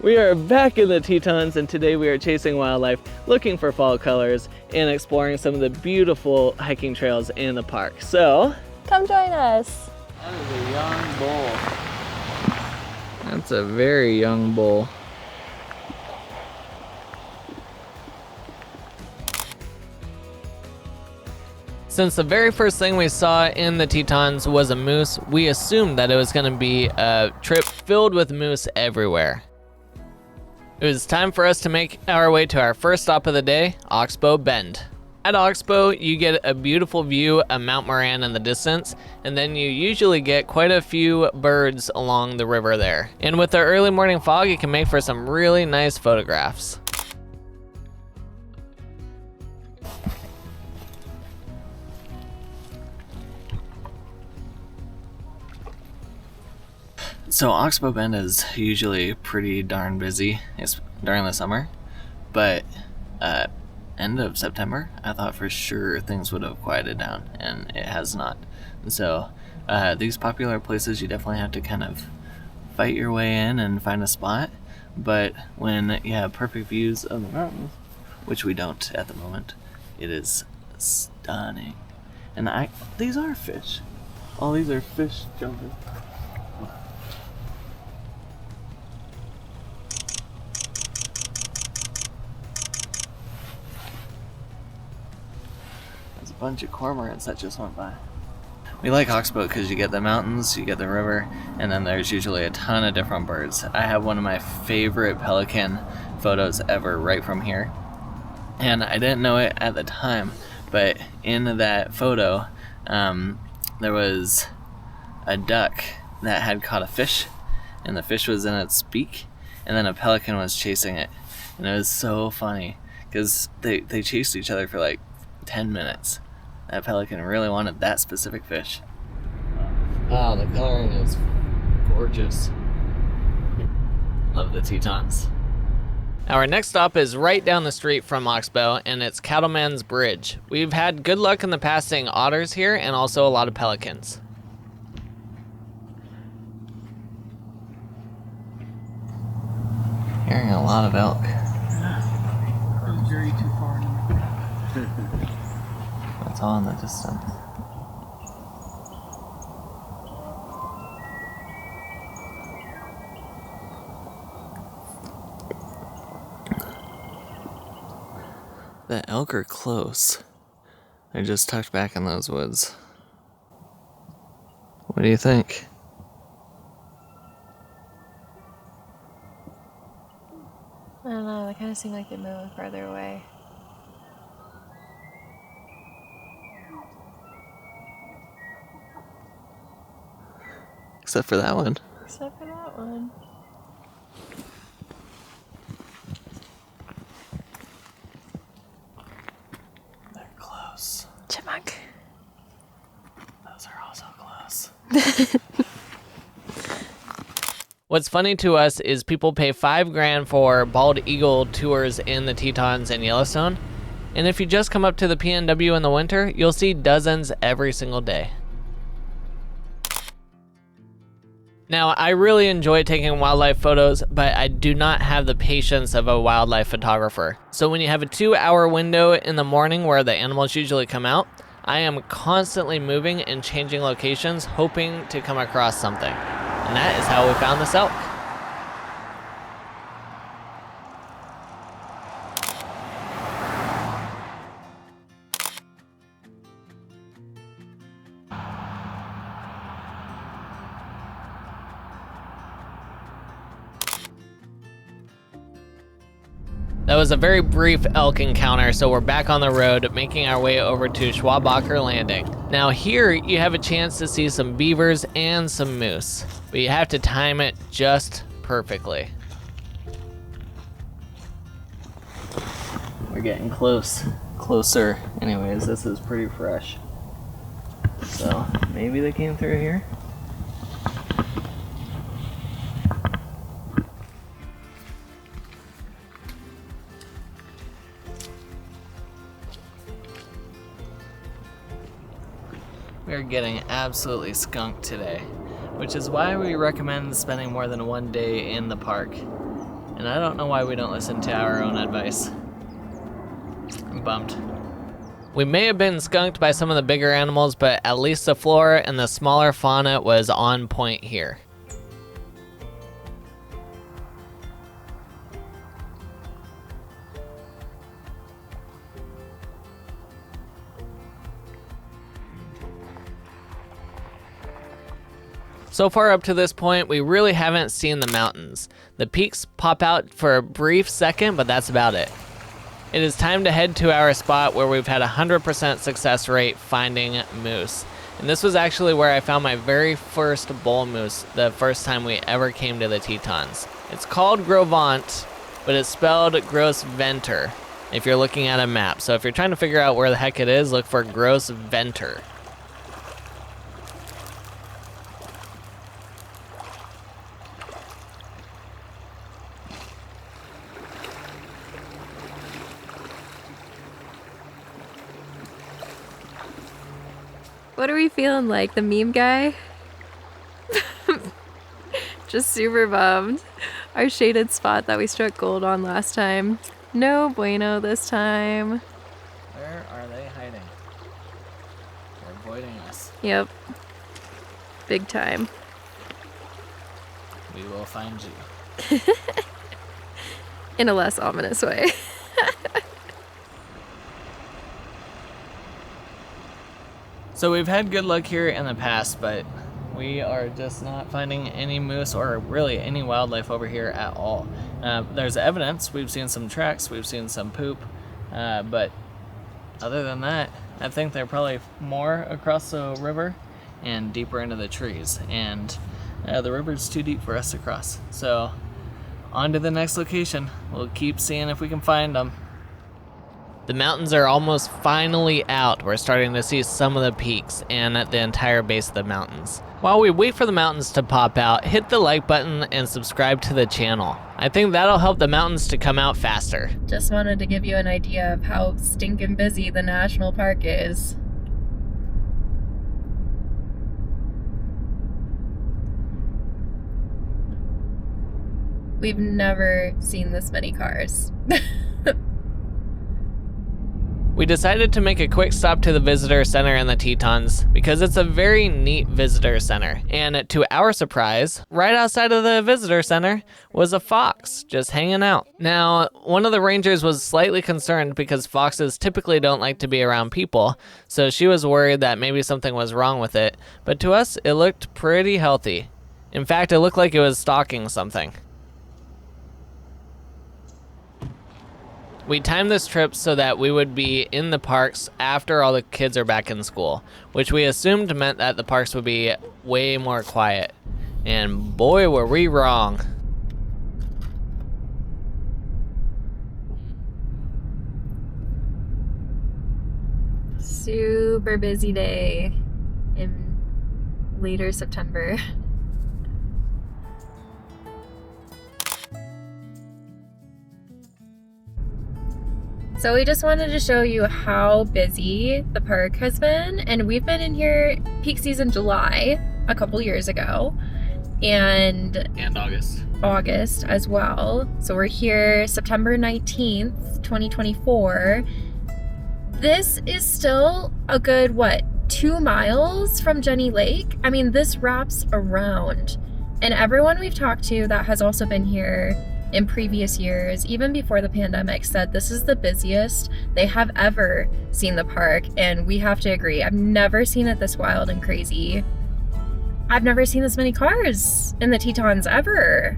We are back in the Tetons, and today we are chasing wildlife, looking for fall colors, and exploring some of the beautiful hiking trails in the park. So, come join us. That is a young bull. That's a very young bull. Since the very first thing we saw in the Tetons was a moose, we assumed that it was going to be a trip filled with moose everywhere. It was time for us to make our way to our first stop of the day, Oxbow Bend. At Oxbow, you get a beautiful view of Mount Moran in the distance, and then you usually get quite a few birds along the river there. And with the early morning fog, it can make for some really nice photographs. So Oxbow Bend is usually pretty darn busy during the summer, but end of September, I thought for sure things would have quieted down, and it has not. And so these popular places, you definitely have to kind of fight your way in and find a spot, but when you have perfect views of the mountains, which we don't at the moment, it is stunning. And these are fish. All these are fish jumping. Bunch of cormorants that just went by. We like Oxbow because you get the mountains, you get the river, and then there's usually a ton of different birds. I have one of my favorite pelican photos ever right from here, and I didn't know it at the time, but in that photo there was a duck that had caught a fish, and the fish was in its beak, and then a pelican was chasing it, and it was so funny because they chased each other for like 10 minutes. That pelican really wanted that specific fish. Wow, the coloring is gorgeous. Love the Tetons. Our next stop is right down the street from Oxbow, and it's Cattleman's Bridge. We've had good luck in the past seeing otters here, and also a lot of pelicans. Hearing a lot of elk. It's very too far. It's all in the distance. The elk are close. They're just tucked back in those woods. What do you think? I don't know, they kind of seem like they're moving farther away. Except for that one. Except for that one. They're close. Chipmunk. Those are also close. What's funny to us is people pay $5,000 for bald eagle tours in the Tetons and Yellowstone, and if you just come up to the PNW in the winter, you'll see dozens every single day. Now, I really enjoy taking wildlife photos, but I do not have the patience of a wildlife photographer. So when you have a 2-hour window in the morning where the animals usually come out, I am constantly moving and changing locations, hoping to come across something. And that is how we found this elk. That was a very brief elk encounter, so we're back on the road, making our way over to Schwabacher Landing. Now here, you have a chance to see some beavers and some moose, but you have to time it just perfectly. We're getting closer. Anyways, this is pretty fresh. So, maybe they came through here? We are getting absolutely skunked today, which is why we recommend spending more than one day in the park. And I don't know why we don't listen to our own advice. I'm bummed. We may have been skunked by some of the bigger animals, but at least the flora and the smaller fauna was on point here. So far up to this point, we really haven't seen the mountains. The peaks pop out for a brief second, but that's about it. It is time to head to our spot where we've had a 100% success rate finding moose. And this was actually where I found my very first bull moose the first time we ever came to the Tetons. It's called Gros Ventre, but it's spelled Gros Ventre if you're looking at a map. So if you're trying to figure out where the heck it is, look for Gros Ventre. What are we feeling like? The meme guy? Just super bummed. Our shaded spot that we struck gold on last time. No bueno this time. Where are they hiding? They're avoiding us. Yep. Big time. We will find you. In a less ominous way. So we've had good luck here in the past, but we are just not finding any moose or really any wildlife over here at all. There's evidence. We've seen some tracks, we've seen some poop, but other than that, I think they're probably more across the river and deeper into the trees, and the river's too deep for us to cross. So on to the next location. We'll keep seeing if we can find them. The mountains are almost finally out. We're starting to see some of the peaks and the entire base of the mountains. While we wait for the mountains to pop out, hit the like button and subscribe to the channel. I think that'll help the mountains to come out faster. Just wanted to give you an idea of how stinking busy the national park is. We've never seen this many cars. We decided to make a quick stop to the visitor center in the Tetons because it's a very neat visitor center. And to our surprise, right outside of the visitor center was a fox just hanging out. Now, one of the rangers was slightly concerned because foxes typically don't like to be around people, so she was worried that maybe something was wrong with it. But to us, it looked pretty healthy. In fact, it looked like it was stalking something. We timed this trip so that we would be in the parks after all the kids are back in school, which we assumed meant that the parks would be way more quiet. And boy, were we wrong. Super busy day in later September. So we just wanted to show you how busy the park has been, and we've been in here peak season July a couple years ago and August as well. So we're here September 19th, 2024. This is still a good, 2 miles from Jenny Lake? I mean, this wraps around. And everyone we've talked to that has also been here in previous years, even before the pandemic, said this is the busiest they have ever seen the park, and we have to agree. I've never seen it this wild and crazy. I've never seen this many cars in the Tetons ever.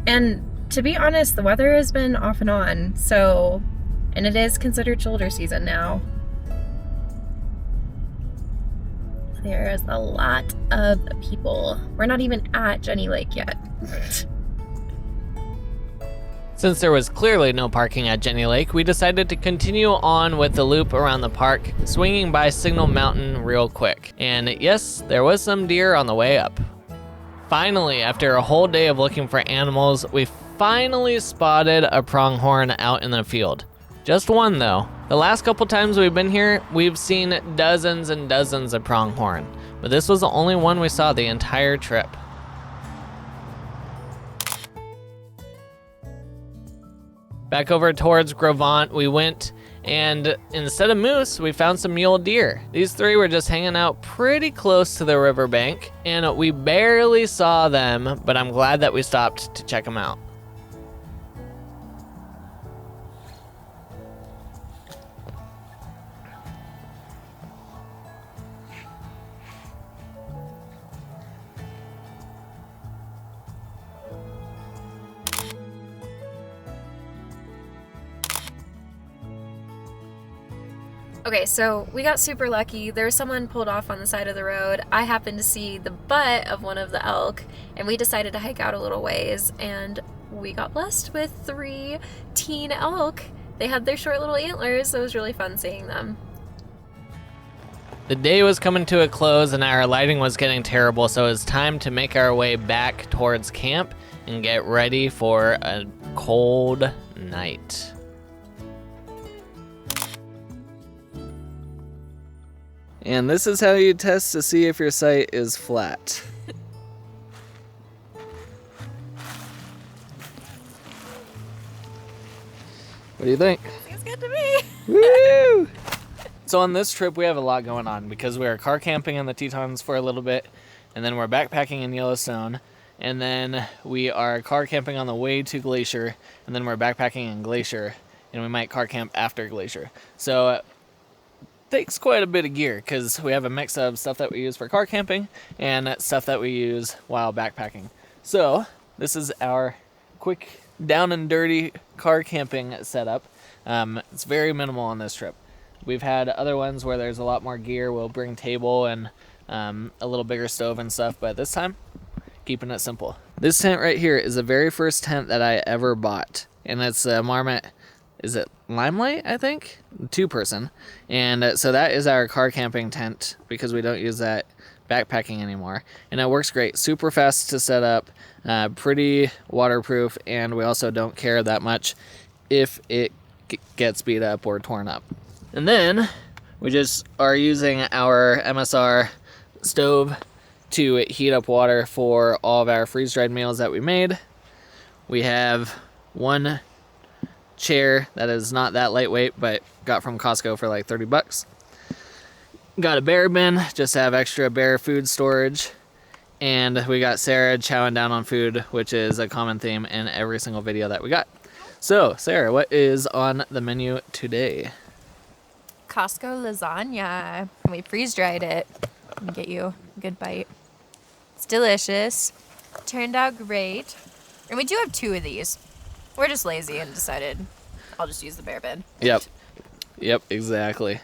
And to be honest, the weather has been off and on, and it is considered shoulder season now. There's a lot of people. We're not even at Jenny Lake yet. Since there was clearly no parking at Jenny Lake, we decided to continue on with the loop around the park, swinging by Signal Mountain real quick. And yes, there was some deer on the way up. Finally, after a whole day of looking for animals, we finally spotted a pronghorn out in the field. Just one though. The last couple times we've been here, we've seen dozens and dozens of pronghorn, but this was the only one we saw the entire trip. Back over towards Gros Ventre we went, and instead of moose, we found some mule deer. These three were just hanging out pretty close to the riverbank, and we barely saw them, but I'm glad that we stopped to check them out. Okay, so we got super lucky. There was someone pulled off on the side of the road. I happened to see the butt of one of the elk, and we decided to hike out a little ways, and we got blessed with 3 teen elk. They had their short little antlers, so it was really fun seeing them. The day was coming to a close and our lighting was getting terrible, so it was time to make our way back towards camp and get ready for a cold night. And this is how you test to see if your sight is flat. What do you think? Seems good to me. Woo! So on this trip we have a lot going on because we are car camping in the Tetons for a little bit, and then we're backpacking in Yellowstone, and then we are car camping on the way to Glacier, and then we're backpacking in Glacier, and we might car camp after Glacier. So takes quite a bit of gear because we have a mix of stuff that we use for car camping and stuff that we use while backpacking. So this is our quick down and dirty car camping setup. It's very minimal on this trip. We've had other ones where there's a lot more gear. We'll bring table and a little bigger stove and stuff, but this time keeping it simple. This tent right here is the very first tent that I ever bought, and it's a Marmot, is it Limelight, I think? 2-person. And so that is our car camping tent because we don't use that backpacking anymore. And it works great. Super fast to set up, pretty waterproof, and we also don't care that much if it gets beat up or torn up. And then we just are using our MSR stove to heat up water for all of our freeze-dried meals that we made. We have one chair that is not that lightweight, but got from Costco for like 30 bucks. Got a bear bin just to have extra bear food storage, and we got Sarah chowing down on food, which is a common theme in every single video that we got. So Sarah, what is on the menu today? Costco lasagna. We freeze dried it and get you a good bite. It's delicious. Turned out great. And we do have 2 of these. We're just lazy and decided I'll just use the bear bin. Yep, exactly.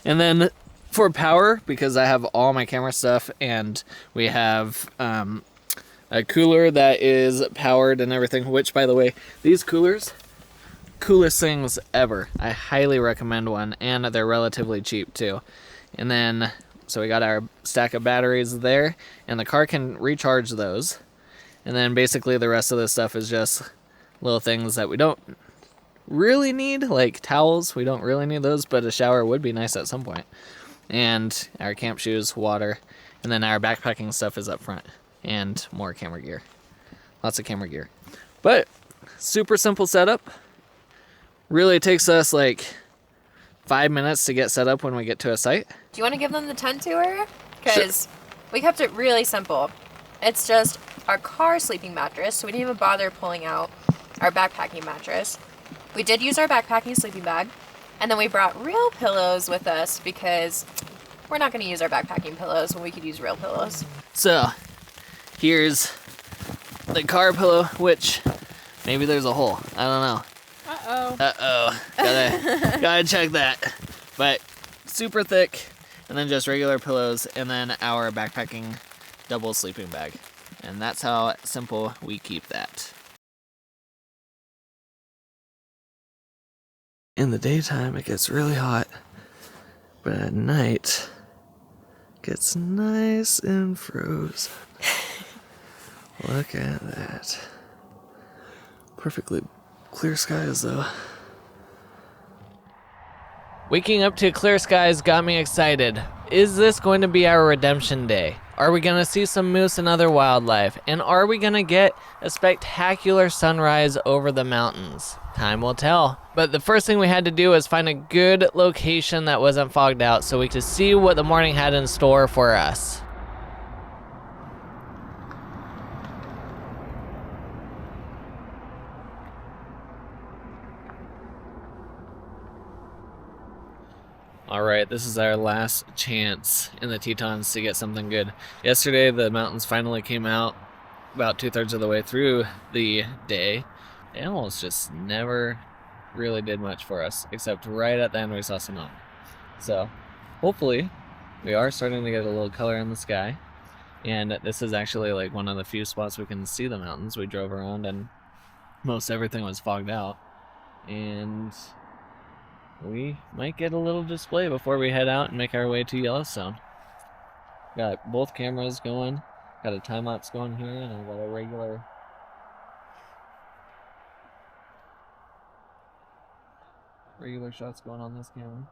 And then for power, because I have all my camera stuff and we have a cooler that is powered and everything, which, by the way, these coolers, coolest things ever. I highly recommend one, and they're relatively cheap too. And then, so we got our stack of batteries there, and the car can recharge those. And then basically the rest of this stuff is just little things that we don't really need, like towels. We don't really need those, but a shower would be nice at some point. And our camp shoes, water, and then our backpacking stuff is up front, and more camera gear. Lots of camera gear. But super simple setup. Really takes us like 5 minutes to get set up when we get to a site. Do you want to give them the tent tour? Because we kept it really simple. It's just our car sleeping mattress, so we didn't even bother pulling out our backpacking mattress. We did use our backpacking sleeping bag, and then we brought real pillows with us because we're not going to use our backpacking pillows when we could use real pillows. So here's the car pillow, which maybe there's a hole. I don't know. Uh-oh. Gotta check that. But super thick, and then just regular pillows, and then our backpacking double sleeping bag. And that's how simple we keep that. In the daytime, it gets really hot, but at night, it gets nice and frozen. Look at that. Perfectly clear skies, though. Waking up to clear skies got me excited. Is this going to be our redemption day? Are we going to see some moose and other wildlife? And are we going to get a spectacular sunrise over the mountains? Time will tell. But the first thing we had to do was find a good location that wasn't fogged out so we could see what the morning had in store for us. Alright, this is our last chance in the Tetons to get something good. Yesterday the mountains finally came out about 2/3 of the way through the day. The animals just never really did much for us, except right at the end we saw some mountain. So hopefully we are starting to get a little color in the sky, and this is actually like one of the few spots we can see the mountains. We drove around and most everything was fogged out, and we might get a little display before we head out and make our way to Yellowstone. Got both cameras going, got a time lapse going here, and I've got a regular shots going on this camera.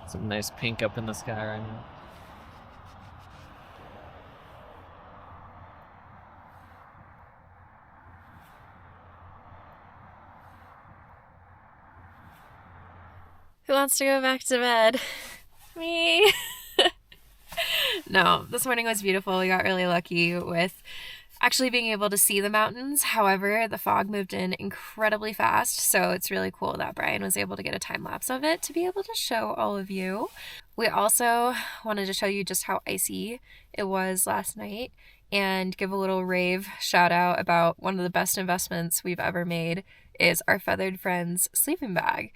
Some nice pink up in the sky right now. Who wants to go back to bed? Me. No, this morning was beautiful. We got really lucky with actually being able to see the mountains. However, the fog moved in incredibly fast, so it's really cool that Brian was able to get a time lapse of it to be able to show all of you. We also wanted to show you just how icy it was last night and give a little rave shout out about one of the best investments we've ever made is our Feathered Friends sleeping bag.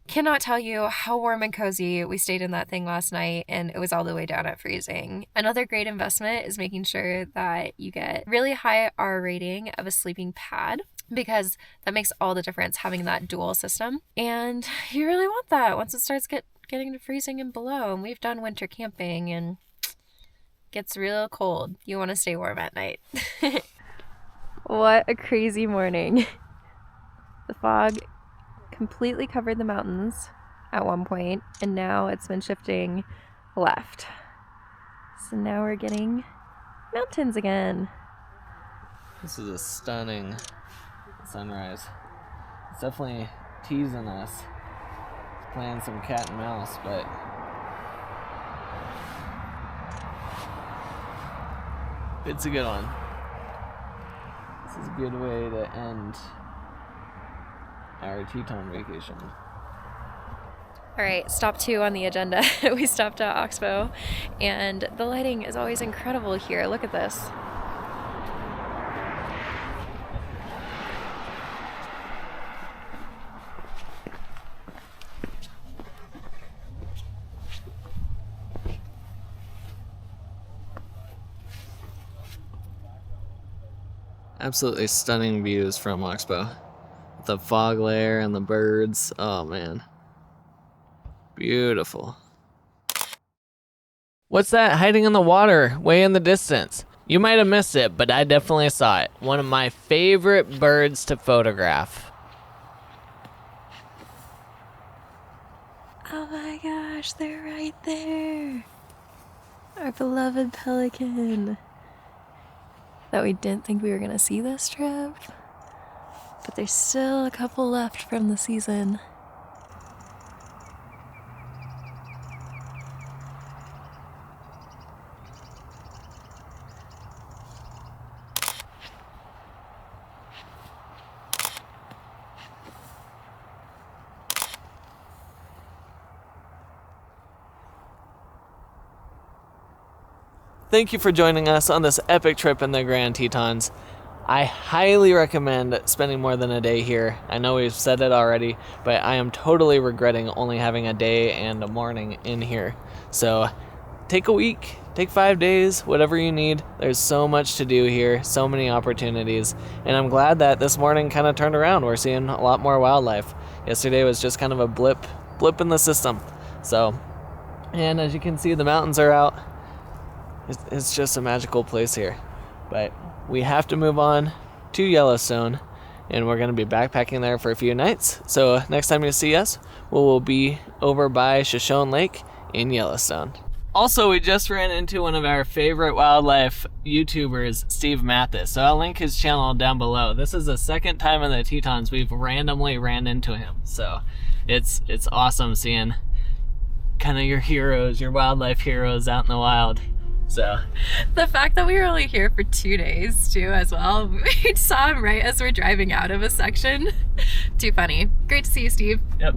Cannot tell you how warm and cozy we stayed in that thing last night, and it was all the way down at freezing. Another great investment is making sure that you get really high R rating of a sleeping pad, because that makes all the difference having that dual system. And you really want that once it starts getting to freezing and below. And we've done winter camping and it gets real cold. You want to stay warm at night. What a crazy morning. The fog completely covered the mountains at one point, and now it's been shifting left. So now we're getting mountains again. This is a stunning sunrise. It's definitely teasing us. It's playing some cat and mouse, but it's a good one. This is a good way to end our Teton vacation. All right, stop 2 on the agenda. We stopped at Oxbow, and the lighting is always incredible here. Look at this. Absolutely stunning views from Oxbow. The fog layer and the birds. Oh man. Beautiful. What's that hiding in the water way in the distance? You might have missed it, but I definitely saw it. One of my favorite birds to photograph. Oh my gosh, they're right there. Our beloved pelican. That we didn't think we were gonna see this trip. But there's still a couple left from the season. Thank you for joining us on this epic trip in the Grand Tetons. I highly recommend spending more than a day here. I know we've said it already, but I am totally regretting only having a day and a morning in here. So take a week, take 5 days, whatever you need. There's so much to do here, so many opportunities, and I'm glad that this morning kind of turned around. We're seeing a lot more wildlife. Yesterday was just kind of a blip in the system. So, and as you can see, the mountains are out. It's just a magical place here. But we have to move on to Yellowstone, and we're going to be backpacking there for a few nights. So next time you see us, we'll be over by Shoshone Lake in Yellowstone. Also, we just ran into one of our favorite wildlife YouTubers, Steve Mathheis. So I'll link his channel down below. This is the second time in the Tetons we've randomly ran into him. So it's awesome seeing kind of your heroes, your wildlife heroes out in the wild. So the fact that we were only here for 2 days too as well. We saw him right as we're driving out of a section. Too funny. Great to see you, Steve. Yep.